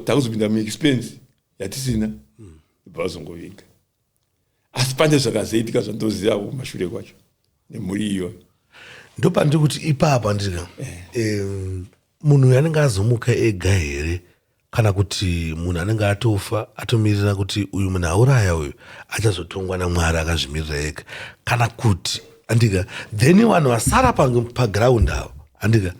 takuzopinda muexpense yatisina bazongovinga asi pane zvakazoitika zvandoziva kumashure kwacho nemhuri iyoyo ndopandiri kuti ipapa ndika munhu anenge azomuka ega here kana kuti munhu anenge atofa atomirira kuti uyu munhu auraya uyu achazotongwa naMwari akazvimirira ega kana kuti andika then vanhu vasara paground avo andika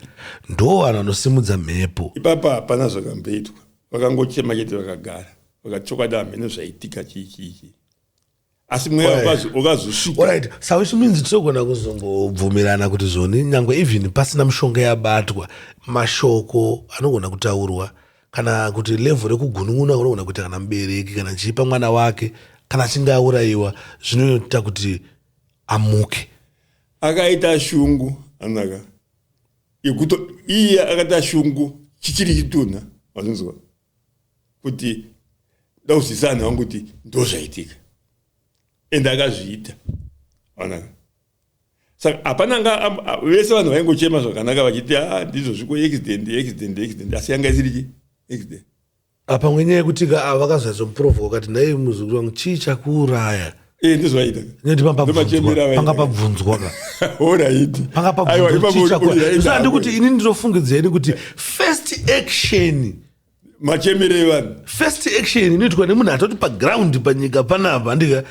ndo vanhu vanosimudza mhepo ipapa hapana zvakamboitwa vakangochema chete vakagara vakachokwadi hamene zvaitika chiichiichi asi mweya wakazosvika alright so which means tinogona kuzombobvumirana kuti zvoni nyangwe even pasina mishonga yabatwa mashoko anogona kutaurwa kana kuti level rekugunun'una kunogona kuita kana mubereki kana chipa mwana wake kana achinge aurayiwa zvinoita kuti amuke akaita shungu anaka iye akaita shungu chichiri chitunha vanonzwa kuti dauzisana wangu kuti ndozvaitika ende akazviita anaka saka hapana vese vanhu vaingochema zvakanaka vachiti ndizvo zviko accident asi yanga isiri accident apa mwenyaya yekuti vakazvazomuprovoka wakati nai muzukuru wangu chii chakuuraya ndizvaita neti panga pabvunzwa panga pabvunzwa andikuti ini ndinofungidzeni kuti first action machemere evanhu first action inoitwa nemunhu atoti paground panyika panapa ndika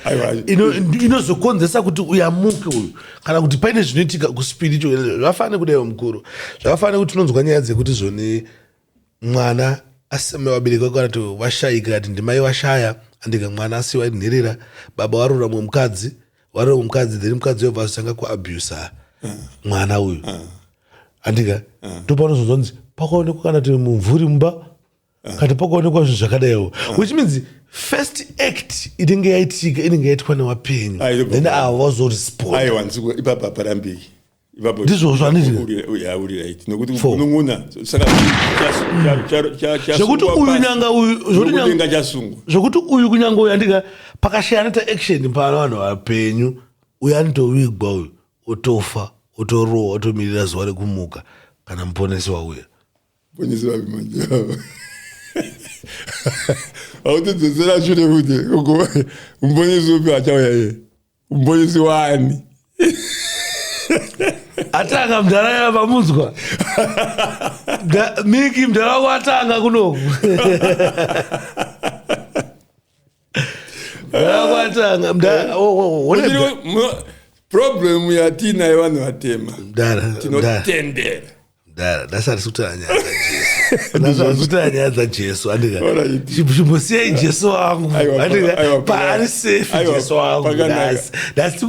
inozokonzesa kuti uyamuke uyu kana kuti paine zvinoitika kuspiritual zvafane kudaiwa mukuru zvafane kuti tinonzwa nyaya dzekuti zvoni mwana aseme wabereki wake kana kuti washayika ati ndimai washaya andika mwana asiwa inherera baba warora mumwe mukadzi then mukadzi webva azotanga kuabusa mwana uyu andika ndopanozonzwanzi pakaonekwa kana kuti mumvuri mumba kati pakaonekwa zvinhu zvakadaiwo which means first act inenge yaitika inenge yaitwa newapenyu then ava vazoresponda ipapa parambiki ndizvo zvanditika nokuti kunun'una zvokuti uyu nyanga uyu chasungwa zvokuti uyu kunyanga uyu andika pakashaya anoita action pana vanhu vapenyu uyu anotovigwa uyu otofa otorohwa otomirira zuva rekumuka kana muponesi wauya muponesi wavimajava autodzosera shure kuti muponesi upi achauya iye muponesi wani atanga mudhara pamunzwa miki mudhara wako atanga kunoku problem yatinayo vanhu vatema tinotendera ndasati kutaura nyaya ndasati nyaya dzajesu andika chimbosiyai jesu wangu andika paari safe jesu wangu ndasi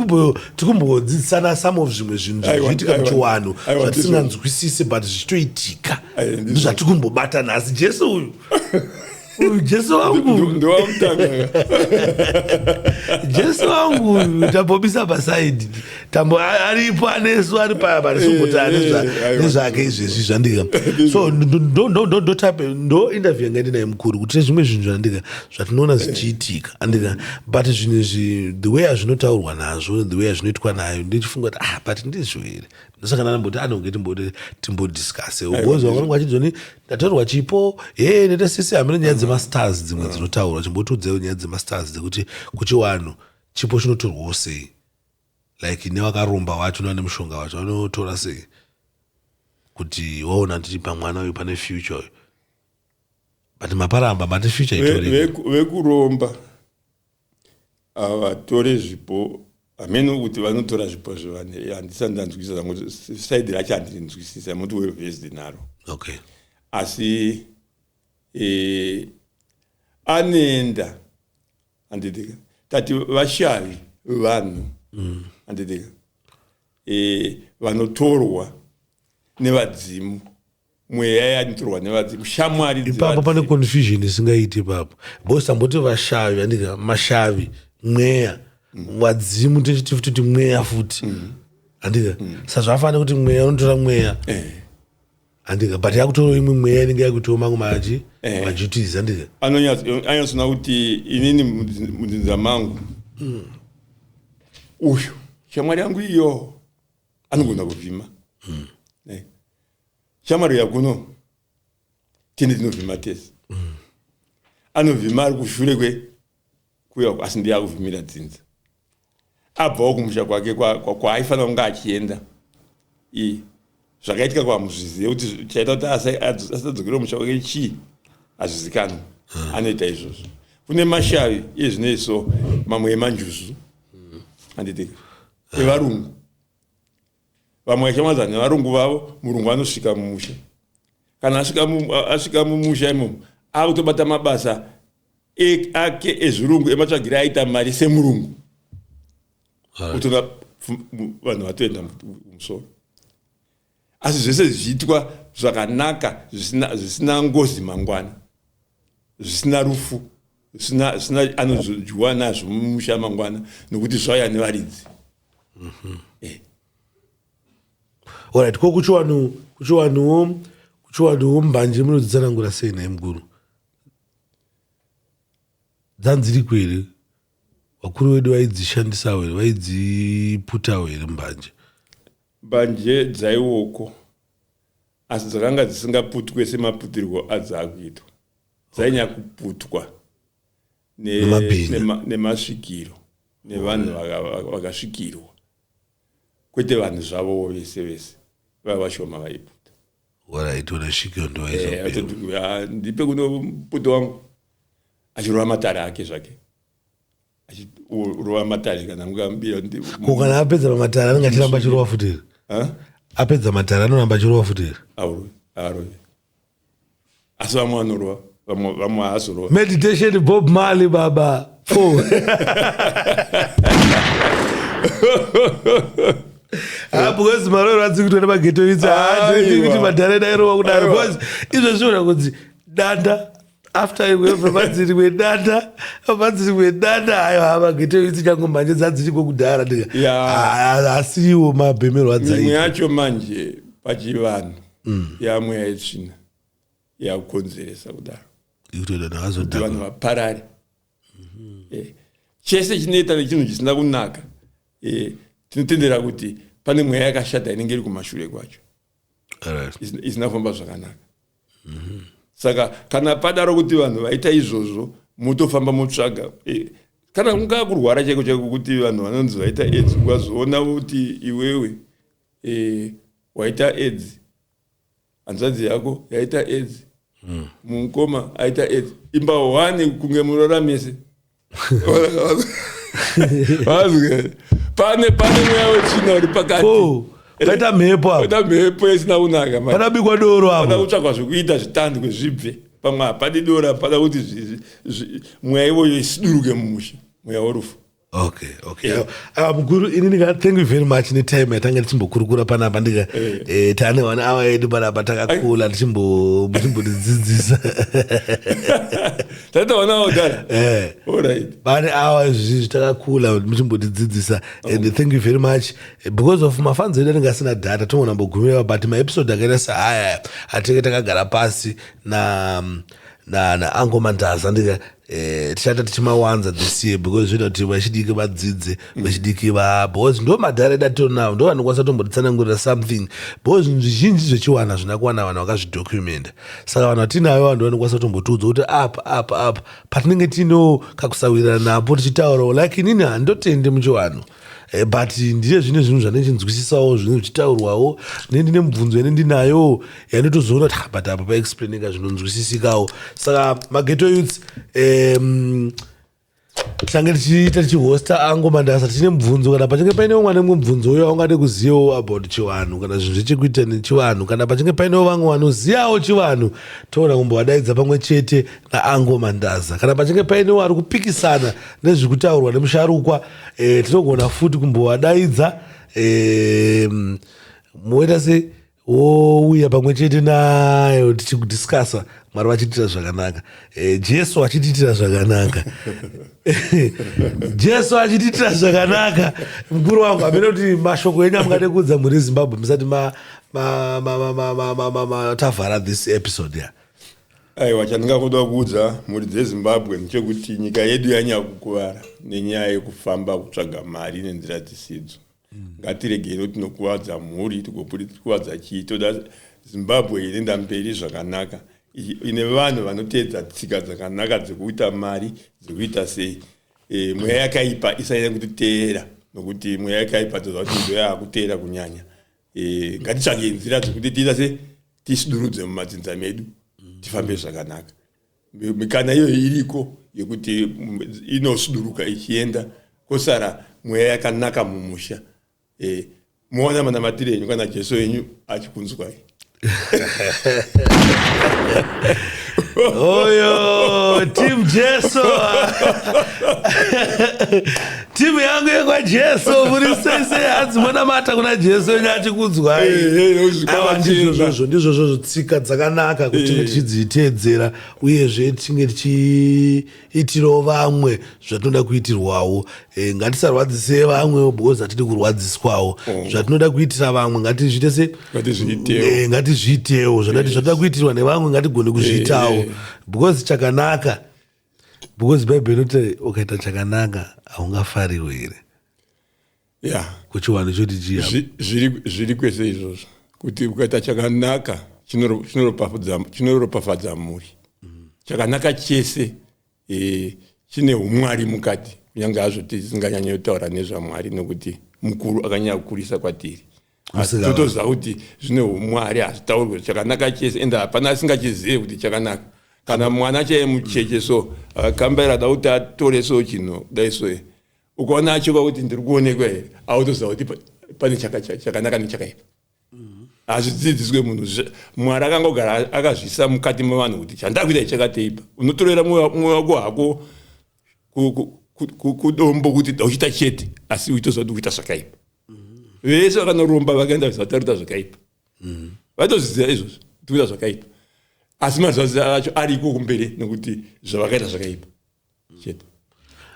tikumbodzidzisana some of zvimwe zvinhu zvichiitika muchiwanhu zvatisinganzwisisi but zvichitoitika ndozvatikumbobata nhasi jesu uyu jesu wangu jesu wangu tambobisa pasaidi tambo aripo anesu ari paya parisumbota nezvake izvezvi zvandika so ndo interview yanga ndinaye mukuru kuti nezvimwe zvinhu zvandika zvatinoona zvichiitika andika but zvinhu izvi the way azvinotaurwa nazvo the way azvinoitwa nayo ndichifunga kuti but ndizvo here ndosakana namboti anonge timbodiscase ubozi wangu achizoni ndataurwa chipo neta sisi hamene nyaya dzemastars dzimwe dzinotaurwa chimbotudzewo nyaya dzemastars dzekuti kuchiwanhu chipo chinotorwawo sei like newakaromba wacho nane mushonga wacho vanotora sei kuti waona kuti pamwana uyu pane future uyu but maparamba mati future itori vekuromba avatore zvipo hamene kuti vanotora zvipo zvevane handisati ndanzwisisa zangu saidi racho handinzwisisa muti well-versed naro okay asi anenda andidika tati vashavi vanhu andidika vanotorwa nevadzimu mweya yanotorwa nevadzimu shamwari ipapo pane confusion isingaiti ipapo because tamboti vashavi andika mashavi mweya vadzimu tichiti futi mweya futi andika sazvafanira kuti mweya unotora mweya andika but yakutora imwe mweya inenge yakuitawo mamwe maduties andika anyatsona kuti inini mudzinza mangu uyu shamwari yangu iyo anogona kuvhima shamwari yakuno tine tinovhima tese anovhima ari kushure kuya asi ndiye akuvhimira dzinza abvawo kumusha kwake kwaaifanira kunge achienda zvakaitika kwamuzvizive kuti chaita kuti asadzokera musha kwake chii hazvizikanwa anoita izvozvo kune mashavi ezvineiso mamwe emanjuzu anditika evarungu vamwe vachamwadza nevarungu vavo murungu anosvika mumusha kana asvika mumusha imomo akutobata mabasa ake ezvirungu ematsvagire aita mari semurungu kutona vanhu vatoenda mumusoro asi zvese zvichiitwa zvakanaka zvisina ngozi mangwana zvisina rufu zvisina anozodyiwa nazvo mumusha mangwana nokuti zvauya nevaridzi alright ko kuchiwanuwo mbanje munodzitsanangura sei naye mukuru dzanziri kwere vakuru vedu vaidzishandisawo here vaidziputawo here mbanje dzaiwoko asi dzakanga dzisingaputwe semaputirwo adzaakuitwa dzainyakuputwa nemasvikiro nevanhu vakasvikirwa kwete vanhu zvavo vese vese vava vashoma vaiputa waraitona svikiro ndipe kuno puta wangu achirova matare ake zvake achirova matare kana mukambira ko kana apedza pamatare anenge achiramba achirova futiri apedza matare anoramba achirova futiri arovi asi vamwe vanorova vamwe haazorova meditation Bob Marley baba because maroro adzi kutoona mageto idzi kuti madhare dairova kudaro because izvo zviona kuti danda after vanzi rimwe danda ayo hamageto idzi changombanje dzadziriko kudhara asiwo mabhemero adzaimwe yacho manje pachivanhu yamwe yaitsvina yakukonzeresa kudaro kuti vanhu vaparare chese chinoita nechinhu chisina kunaka tinotendera kuti pane mweya yakashata inenge iri kumashure kwacho isina kufamba zvakanaka saka kana padaro kuti vanhu vaita izvozvo mutofamba mutsvaga kana kungaa kurwara chaiko chaiko kuti vanhu vanonzi vaita AIDS ukazoona kuti iwewe waita AIDS hanzvadzi yako yaita AIDS mukoma aita AIDS imba 1 kunge munoramese pane mweya wechina uri pakati kaita mhepo isina kunaka padabikwa doro apo pada kutsvagwa zvekuita zvitandi kwezvibve pamwe hapadi dora pada kuti mweya iwoyo isiduruke mumusha mweya worufu mukuru inini thank you very much netime yatanga tichimbokurukura panapa ndika tane vana ava edu panapa takakula tichimbotidzidzisa taita vana vaudara pane ava izvizvi takakula muchimbotidzidzisa and thank you very much because of mafanzo edu anenge asina data tongona mbogumira but maepisode akaita sahaya atinge takagara pasi na Ango Mandaza ndika tichata tichimawanza this year because zvinoda kuti vachidiki vadzidze vachidiki because ndo madhare datinawo ndo vanokwanisa tombotitsanangurira something because zvinhu zvizhinji zvechiwana zvina kuwana vanhu vakazvidocumenta saka vanhu vatinayo vanhu vanokwanisa tombotiudza kuti apa patinenge tinewo kakusawirirana napo tichitaurawo like inini handotende muchiwano but ndine zvine zvinhu zvanechinzwisisawo zvine zvichitaurwawo ndine mubvunzo yanendinayo yanotozoona kuti but apa paexplainika zvinonzwisisikawo saka mageto youths tange tichiita tichihosta Angomandasa tine mubvunzo kana pachinge painewo mwana mubvunzo uyo aungade kuzivawo about chivanhu kana zvinhu zvichikuita nechivanhu kana pachinge painewo vamwe vanozivawo chivanhu toona kumbovadaidza pamwe chete naAngomandasa kana pachinge painewo ari kupikisana nezvikutaurwa nemusharukwa tinogona futi kumbovadaidza moita se wouya pamwe chete nayo tichikudhiskasa Mwari vachitira zvakanaka Jesu achititira zvakanaka Jesu achititira zvakanaka mukuru wangu amene kuti mashoko enyu amungade kuudza muri Zimbabwe musati tavhara this episode ya aiwa chandingakuda kuudza muri dzeZimbabwe ndechekuti nyika yedu yanyanya kukuvara nenyaya yekufamba kutsvaga mari nenzira dzisidzo ngatiregei tinokuvadza mhuri tikuvadza chii toda Zimbabwe inoenda mberi zvakanaka ine vanhu vanoteedza tsika dzakanaka dzekuita mari dzekuita sei mweya yakaipa isanyanya kutiteera nokuti mweya yakaipa toziva kuti ndo yaakuteera kunyanya ngatitsvage nzira dzekuti tiita se tisidurudze mumadzinza medu tifambe zvakanaka mikana iyoyo iriko yekuti inosiduruka ichienda kosara mweya yakanaka mumusha muona manamatiro enyu kana Jesu enyu achikunzwai oyo team Jesu timu yangu yekwajesu muri sese hadzimona mata kuna Jesu enyu achikunzwai ndizvo tsika dzakanaka kuti tinge tichidziteedzera uyezve tinge tichiitirawo vamwe zvatinoda kuitirwawo ngatisarwadzise vamwe because hatidi kurwadziswawo zvatinoda kuitira vamwe ngatizviite se ngatizviitewo zvatoda kuitirwa nevamwe ngatigone kuzviitawo because chakanaka because Bible inoti ukaita chakanaka haungafariwe here kuchiwanhu choti chiya zviri kwese izvozvo kuti ukaita chakanaka chinoropafadza mhuri chakanaka chese chine umwari mukati kunyange hazvo tisinganyanye kutaura nezvaMwari nokuti mukuru akanyanya kukurisa kwatiri totoziva kuti zvine umwari hazvitaurwe chakanaka chese ende hapana asingachizive kuti chakanaka kana mwana chaiye mucheche so akambaira da kuti atore so chinhu dai so ukaona achiva kuti ndiri kuonekwa here autoziva kuti pane chakanaka nechakaipa hazvidzidziswe munhu Mwari akangogara akazvisa mukati mevanhu kuti chandakuita chakateipa unotorera mwoyo wako hako kudombo kuti dauchita chete asi uitoziva kuti kuita zvakaipa vese vakanoromba vakaenda vatarita zvakaipa vatoziziva izvozvo tikuita zvakaipa asi mazazi acho ariko kumberi nekuti zvavakaita zvakaipa chete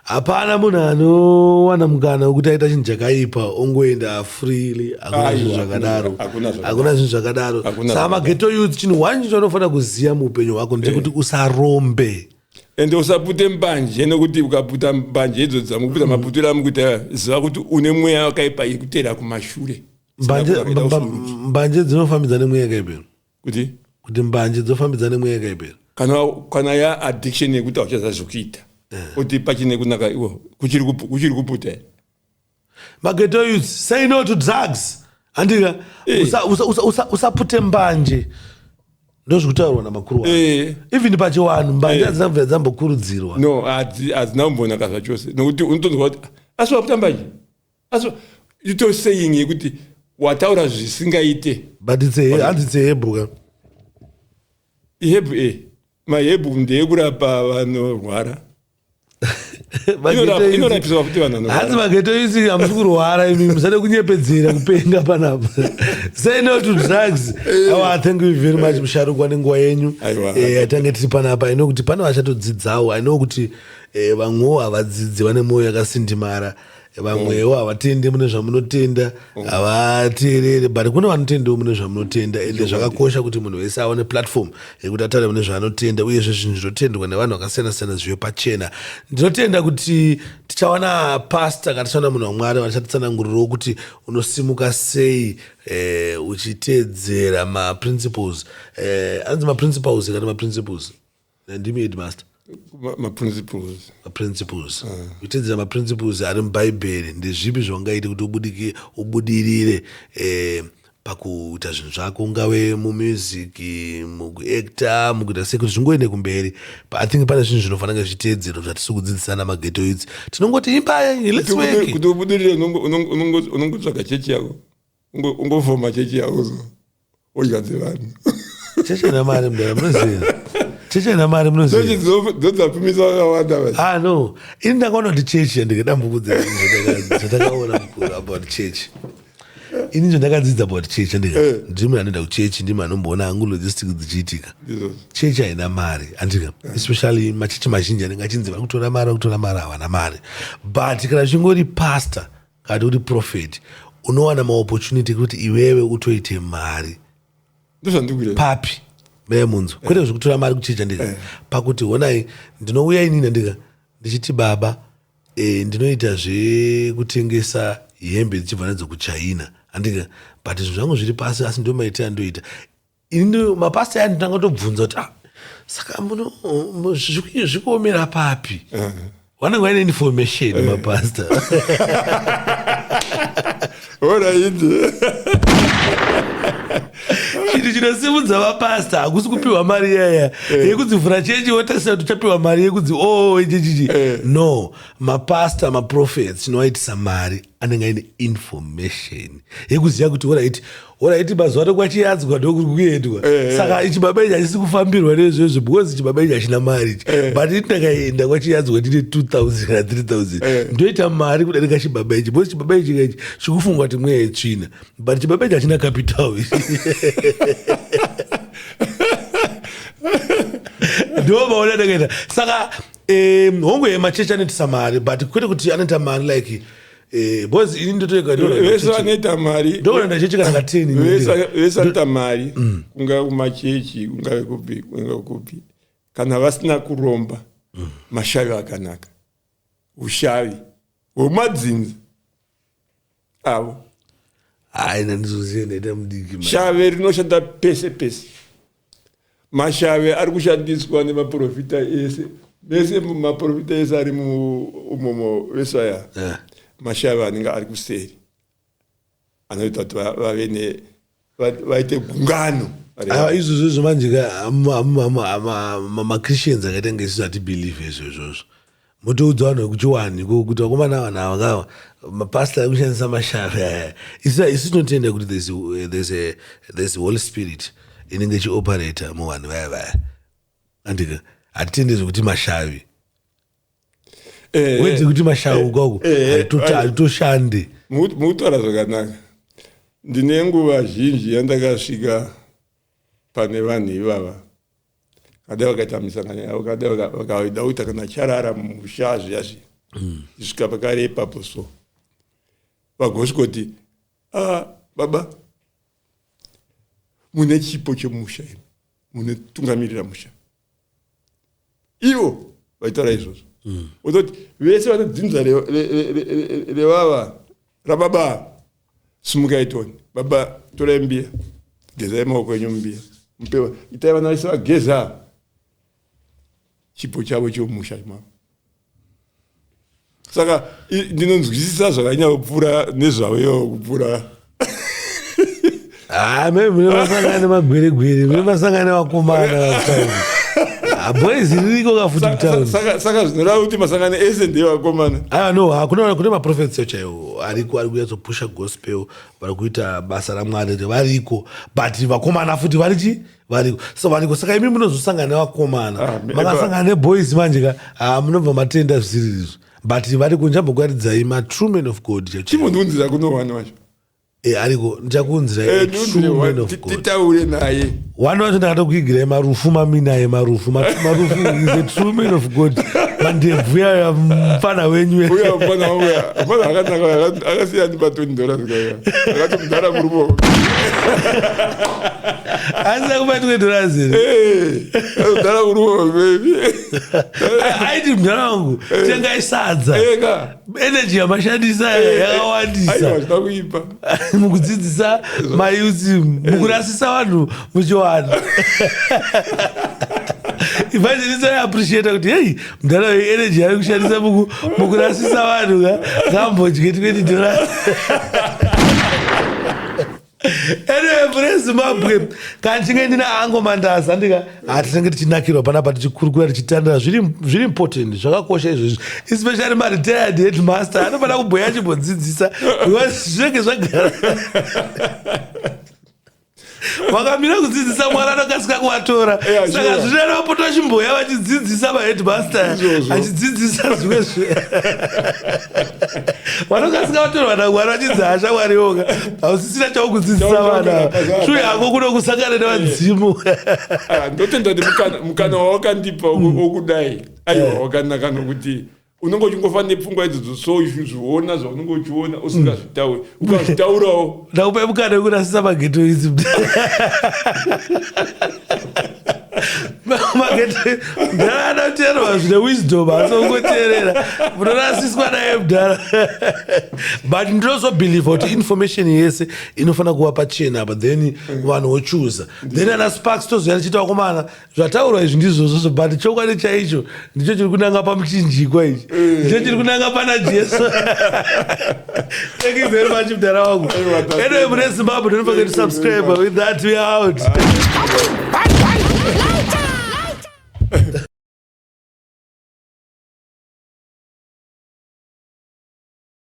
hapana munhu anowana mukana wekuti aita chinhu chakaipa ongoenda freely hakuna zvinhu zvakadaro hakuna zvinhu zvakadaro saka mageto youth chinhu wanchi chaunofanira kuziva muupenyu hwako ndechekuti usarombe ende usapute mbanje nokuti ukaputa mbanje idzo dzamukuputa maputiro amukuita ziva kuti une mweya wakaipa ikuteera kumashure mbanje dzinofambidza nemweya yakaipa kuti mbanje dzofambidza nemweya yakaipa kana ya addiction yekuti hauchaziva zvekuita kuti pachine kunaka iwo kuchiri kuputa mageto youth say no to drugs andika usapute mbanje ndozvikutaurwa namakuru wavo even pachiwanhu mbanje hadzina dzambokurudzirwa no hadzina kumbonaka zvachose nokuti unotonzwa kuti asi waputa mbanje asi ito saying yekuti wataura zvisingaite but hanzi tsehebhu ihebhu mahebhu ndeyekurapa vanorwara inorapiswa kuti vanhu hanzi mageto isi hamusi kurwara imi musade kunyepedzera kupenga panapa say no to drugs thank you very much musharukwa nenguva yenyu tange tiri panapa ino kuti pane vachatodzidzawo aino kuti vamwewo havadzidzi vane mwoyo yakasindimara vamwewo havatendi mune zvamunotenda havateerere but kune vanotendawo mune zvamunotenda ende zvakakosha kuti munhu wese aone platform yekuti ataure mune zvaanotenda uyezve zvinhu zvinotendwa nevanhu vakasiyana-siyana zvive pachena ndinotenda kuti tichawana pasta kana tichawana munhu waMwari vachatitsanangurirawo kuti unosimuka sei uchiteedzera maprinciples anzi maprinciples kana maprinciples ndimi headmaster maprinciples kuteedzera maprinciples ari mubhaibheri ndezvipi zvaungaite kuti ubudirire pakuita zvinhu zvako ungave mumusic mukuacta mukuita sei kuti zvingoende kumberi. I think pane zvinhu zvinofanira zviteedzero zvatisi kudzidzisana maghetto youths. Tinongoti imbai let's work. Kuti ubudirire unongotsvaga chechi yako ungofoma chechi yako odyadze vanhu. Chechi ina mari mudara munoziva. Chechi ina mari munoziva. Chechi dzodzapimisa vakawanda basi. No, ini ndakaona kuti chechi yandikadambukudza zvatakaona mukuru about chechi. Ini ndio ndakadzidza about chechi ndimi anoenda kuchechi ndimi anomboona hangu logistics dzichiitika. Chechi haina mari andika especially machechi mazhinji anenge achinzi vari kutora mari havana mari, but kana zvingori pastor kana uri prophet unowana maopportunity kuti iwewe utoite mari. Papi memunzo kwete zvekutora mari kuchechi andika pakuti honai ndinouya inini andika ndichiti baba ndinoita zvekutengesa hembe dzichibva nadzo kuchina andika but zvinhu zvangu zviri pasi asi ndio maitiro andoita. Ini mapasta aya ndinanga tobvunza kuti saka zvikuomera papi vanenge vaine information mapasta. Chinhu chinosimudza mapasta hakusi kupiwa mari iyaya yekudzivhura chechi wotasira kuti uchapiwa mari yekudzi chechichi. No, mapasta maprophets chinovaitisa mari anenge aine information yekuziva kuti oraiti mazuva tokwachiyadzwa ndokuri kuendwa. Saka chibaba ichi hachisi kufambirwa nezvezvo because chibaba ichi hachina mari but ini ndakaenda kwachiyadzwa ndine 2000 kana 3000 ndoita mari kudarika chibaba ichi because chibaba ichi chikufungwa kuti mweya yetsvina but chibaba ichi hachina capital. Ndo maona ndakaita saka hongu yemachechi anoitisa mari but kwete kuti anoita mari like because ini ndotoega vese vanoita mari ndoenda chechi kana 10 vese vanoita mari kungave kumachechi kungave kupi kana vasina kuromba mashavi akanaka ushavi hwemadzinza avo haina ndizoziva ndaita mudiki shave rinoshanda pese pese. Mashave ari kushandiswa nemaprofita ese mese maprofita ese ari umomo vese aya mashave anenge ari kuseri anoita kuti vave vaite gungano. Izvozvo manjika machristians akaita ngesisu hatibhelieve izvozvozvo motoudza vanhu vekuchiwani kuti vakomana vanhu avakawa mapasta ari kushandisa mashave aya. Isu tinotenda kuti there's a holy spirit inenge ichioperata muvanhu vaya andika hatitendi zvekuti mashavi wedzi kuti mashavi ukoko haritoshande. Mutaura zvakanaka. Ndine nguva zhinji yandakasvika pane vanhu ivava kada vakaita misangano yavo kada vakada kuita kana charara musha zviyazvi isvika pakare ipapo so vagosvika kuti baba mune chipo chemusha imi mune tungamirira musha ivo vaitaura izvozvo utoti vese vanodzinza revava rababa simukaitoni baba torai mbiya gezai maoko enyu mbiya mupewa itai vana vese vageza chipo chavo chemusha mavo. Saka ndinonzwisisa zvakanyanya kupfuura nezvavo kupfuura. Mune masangana nemagweregwere mune masangana nevakomana boys ririko kafuti kutauni. Saka zvinoreva kuti masangano ese ndevakomana. No, kune maprofets chaiwo ariko ari kuyatsopusha gospel vari kuita basa raMwari variko but vakomana futi variko so variko. Saka imi munozosangana nevakomana makasangana neboys manjika munobva matenda zvisiri izvo but variko. Ndichambokuratidza matrue men of God. Chimundiunzira kuno vanhu vacho ariko ndichakuunzira true men of God. Titaure naye wani wacho ndakatokuigirai marufu maminaye marufu is a true man of God. Mandebvu yaya mufana wenyu akasiya ndipa $20 akati mudhara murumo asina kupa $20 mudhara murumo aiti mudhara wangu tengai sadza energy yamashandisa yakawandisa kuipa mukudzidzisa mayuthi mukurasisa vanhu muchiwana. Evangelist appreciate kuti hey mudhara energy yari kushandisa mukurasisa vanhu ngambodye $20. Anyway, mune Zimbabwe kanchinge ndina ango mandazi andika hatinenge tichinakirwa panapa tichikurukura tichitandira zviri important zvakakosha izvozvi especially maretired headmaster anofana kubhuya achimbodzidzisa because zvinenge zvagara vakamira kudzidzisa mwana anokasika kuvatora saka zvinoenda vapota chimboya vachidzidzisa maheadmaster achidzidzisa zvimwe vanokasika vatora vana mwari vachidzi hasha mwari yoga hausisina chaukudzidzisa vana shuye hako kuno kusangana nevadzimu ndotenda kuti mukana wawakandipa wokudai aiwa wakanaka nokuti unenge uchingofana nepfungwa idzodzo so zviona zvaunenge uchiona usingazvitauri ukazvitaurawo ndakupe mukana wekurasisa mageto idzi mageto mudhara anoteerwa zvine wisdom asi ungoteerera munorasiswa naye mudhara but ndinozobhelievha kuti information yese inofana kuva pachena but then vanhu vochuza then ana sparks tozoya tichita vakomana zvataurwa izvi ndizvozvo but chokwadi chaicho ndicho chiri kunanga pamuchinjikwa ichi ndicho chiri kunanga pana jesu thank you very much mudhara wangu anyway mune Zimbabwe don't forget to subscribe with that we are out